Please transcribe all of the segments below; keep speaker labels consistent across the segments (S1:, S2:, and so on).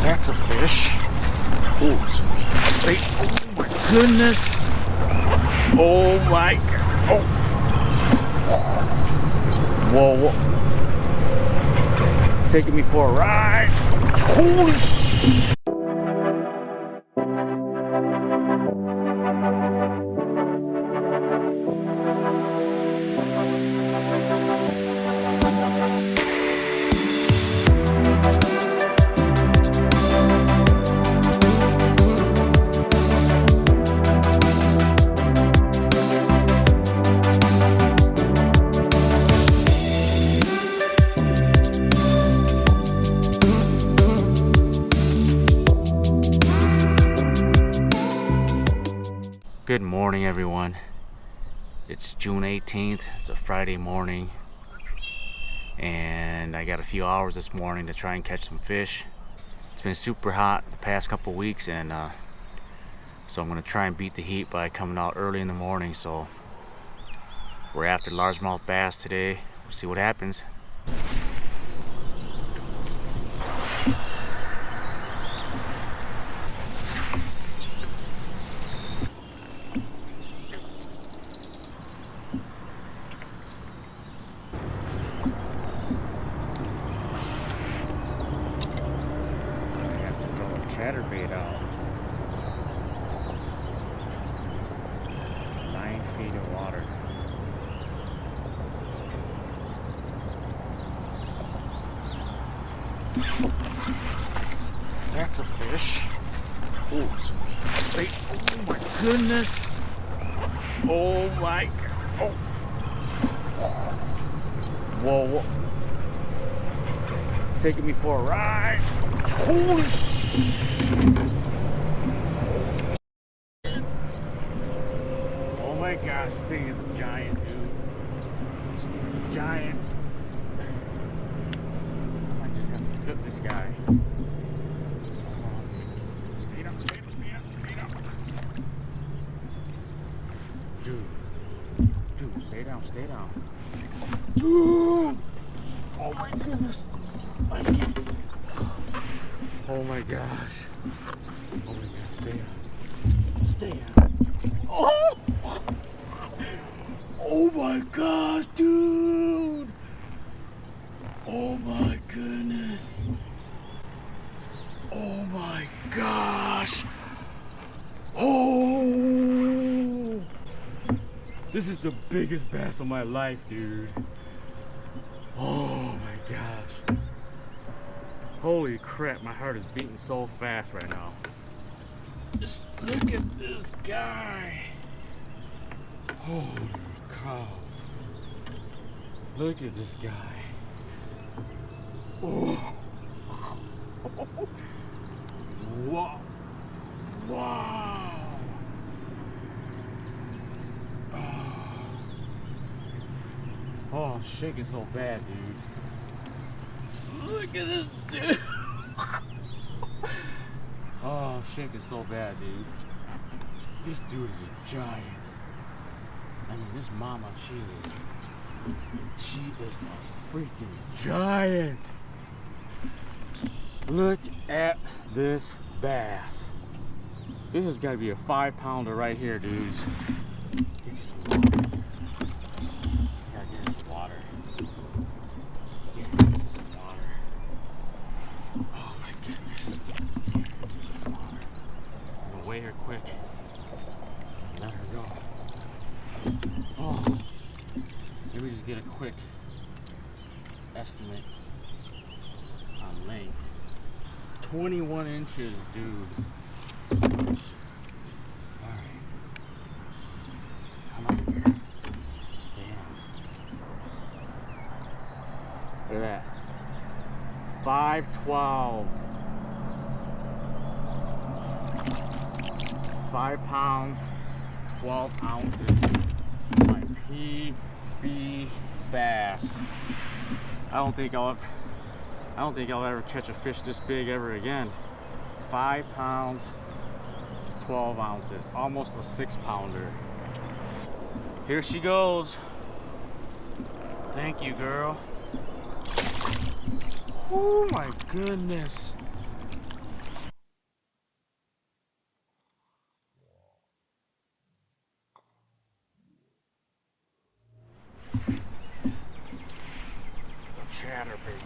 S1: That's a fish. Oh, it's big. Oh my goodness. Oh my god. Oh. Whoa, whoa. Taking me for a ride. Holy shit. Good morning, everyone. It's June 18th. It's a Friday morning, and I got a few hours this morning to try and catch some fish. It's been super hot the past couple weeks, and so I'm gonna try and beat the heat by coming out early in the morning. So we're after largemouth bass today. We'll see what happens. Chatterbait out. 9 feet of water. That's a fish. Oh, it's big. Oh my goodness. Oh my god. Oh. Whoa, whoa. Taking me for a ride. Holy shit. Oh my gosh, this thing is a giant, dude. This thing is a giant. I might just have to flip this guy. Stay up, stay up, stay up, stay up. Dude, stay down, stay down. Dude! Oh my goodness. I can't. Oh my gosh. Oh my gosh, stay up. Stay up. Oh! Oh my gosh, dude! Oh my goodness. Oh my gosh. Oh! This is the biggest bass of my life, dude. Oh my gosh. Holy crap, my heart is beating so fast right now. Just look at this guy. Holy cow. Look at this guy. Oh. Wow. Wow. Oh, I'm shaking so bad, dude. Look at this dude. Oh, I'm shaking so bad, dude. This dude is a giant. I mean, this mama, she is a freaking giant. Look at this bass. This has got to be a 5-pounder right here, dudes. Get you some water. Gotta get some water. Weigh her quick. Let her go. Oh, let me just get a quick estimate on length. 21 inches, dude. Alright. Come on here. Stand. Look at that. 512. 5 pounds, 12 ounces. My PB bass. I don't think I'll ever catch a fish this big ever again. 5 pounds, 12 ounces, almost a 6-pounder. Here she goes. Thank you, girl. Oh my goodness. Chatterbait.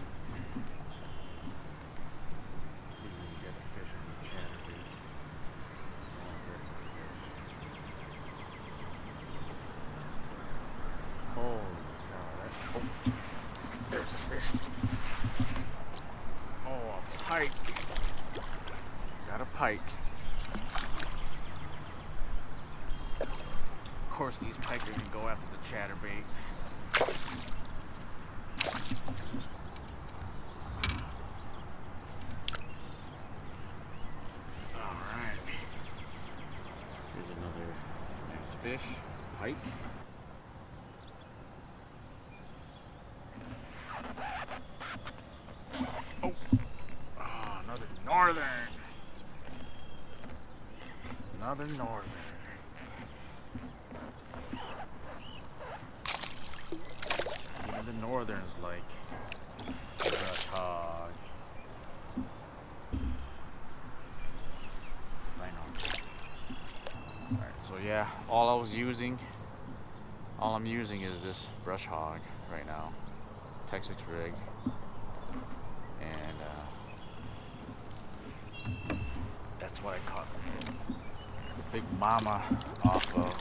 S1: Let's see if we can get a fish on the chatterbait. Oh, there's a fish. Holy cow, that's... Oh, there's a fish. Oh, a pike. Got a pike. Of course, these pike are going to go after the chatterbait. Alright. Here's another nice fish, pike. Oh, another northern. Another northern. Even the northerns like brush hog. Alright, so yeah, all I'm using is this brush hog right now. Texas rig. And that's what I caught the big mama off of.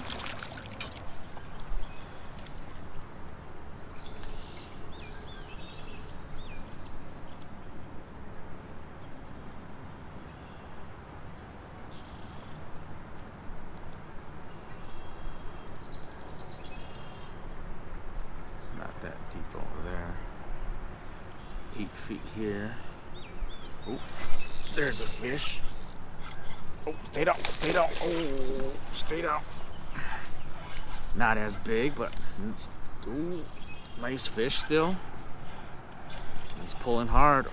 S1: It's not that deep over there. It's 8 feet here. Oh, there's a fish. Oh, stay down, stay down. Oh, stay down. Not as big, but it's, ooh, nice fish still. He's pulling hard.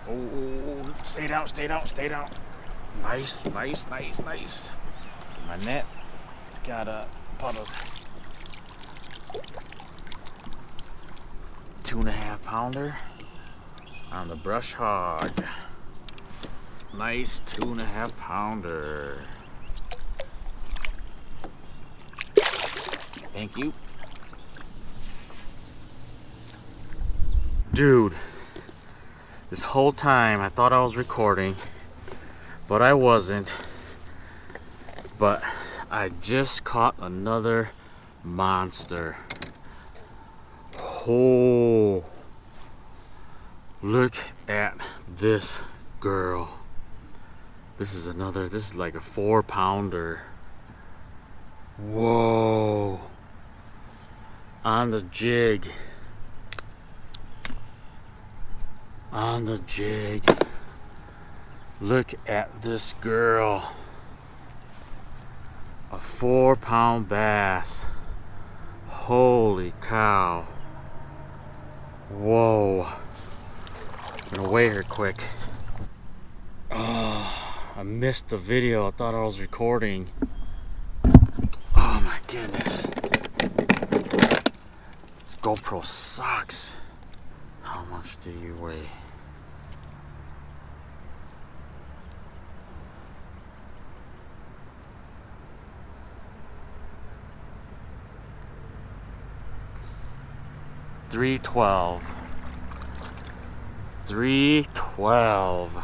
S1: Oh, stay down, stay down, stay down. Nice, nice, nice, nice. Get my net. Got about a 2.5 pounder on the brush hog. Nice 2.5 pounder. Thank you. Dude, this whole time I thought I was recording, but I wasn't. But I just caught another monster. Oh, look at this girl. This is like a 4-pounder. Whoa. On the jig. On the jig. Look at this girl. A 4-pound bass. Holy cow. Whoa. I'm gonna weigh her quick. Oh, I missed the video. I thought I was recording. Oh my goodness. This GoPro sucks. How much do you weigh? $312. $312.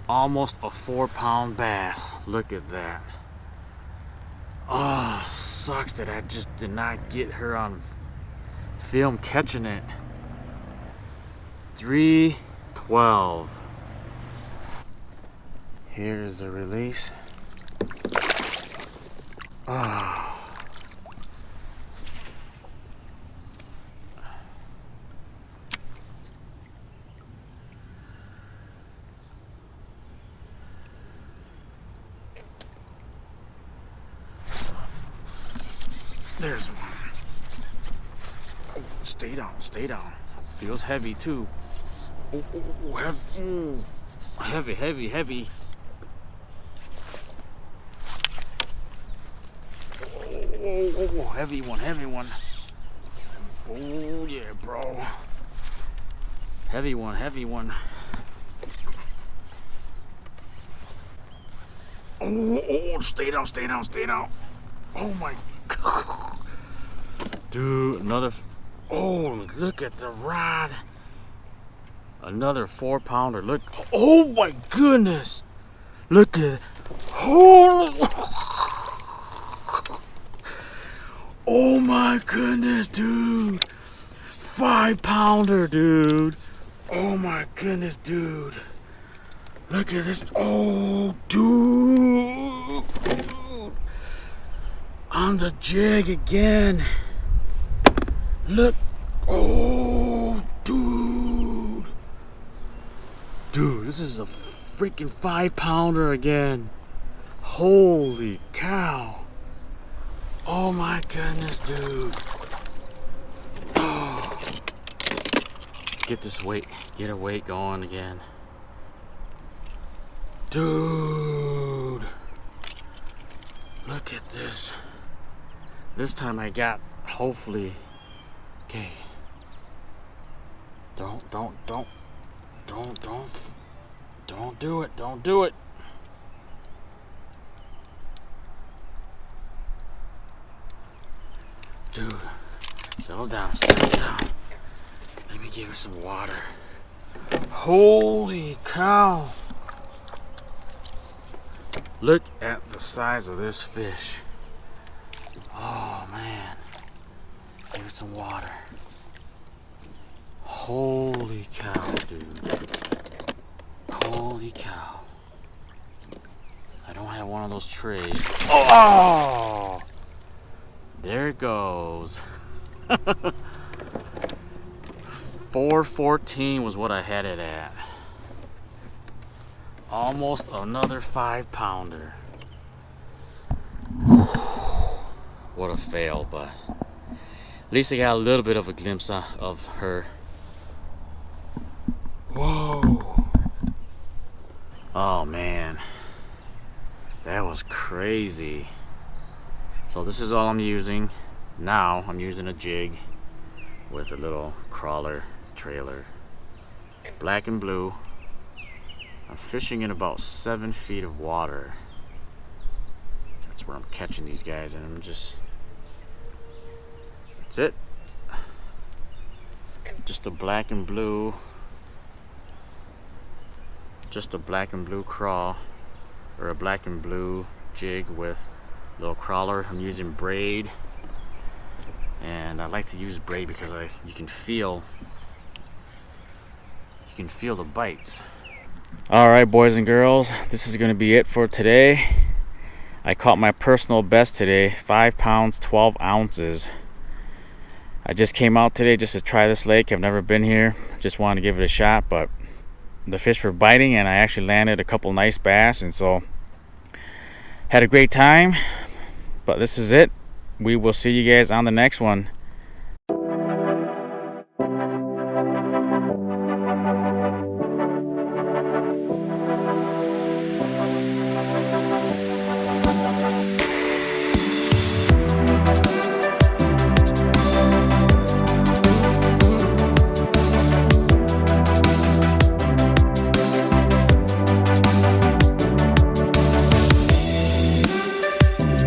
S1: Almost a 4-pound bass. Look at that. Oh, sucks that I just did not get her on film catching it. $312. Here's the release. Oh. There's one. Oh, stay down, stay down. Feels heavy too. Oh, heavy, heavy, heavy. Oh, heavy one, heavy one. Oh yeah, bro. Heavy one, heavy one. Oh, stay down, stay down, stay down. Oh my God. Dude, another, oh, look at the rod. Another 4-pounder, look, oh my goodness. Look at it. Oh my goodness, dude. 5-pounder, dude. Oh my goodness, dude. Look at this. Oh, dude. On the jig again. Look. Oh, dude. Dude, this is a freaking 5-pounder again. Holy cow. Oh my goodness, dude. Oh. Let's get this weight, get a weight going again. Dude. Look at this. This time I got, hopefully, okay. Don't do it, don't do it. Dude, settle down, settle down. Let me give her some water. Holy cow. Look at the size of this fish. Oh man. Give her some water. Holy cow, dude. Holy cow. I don't have one of those trays. Oh! There it goes. 414 was what I had it at. Almost another 5-pounder. What a fail, but at least I got a little bit of a glimpse of her. Whoa. Oh man. That was crazy. So this is all I'm using. Now I'm using a jig with a little crawler trailer. Black and blue. I'm fishing in about 7 feet of water. That's where I'm catching these guys, and I'm just, that's it. Just a black and blue. Just a black and blue crawl, or a black and blue jig with little crawler. I'm using braid, and I like to use braid because you can feel the bites. All right, boys and girls, this is going to be it for today. I caught my personal best today, 5 pounds 12 ounces. I just came out today just to try this lake. I've never been here, just wanted to give it a shot, but the fish were biting and I actually landed a couple nice bass, and so had a great time. But this is it. We will see you guys on the next one.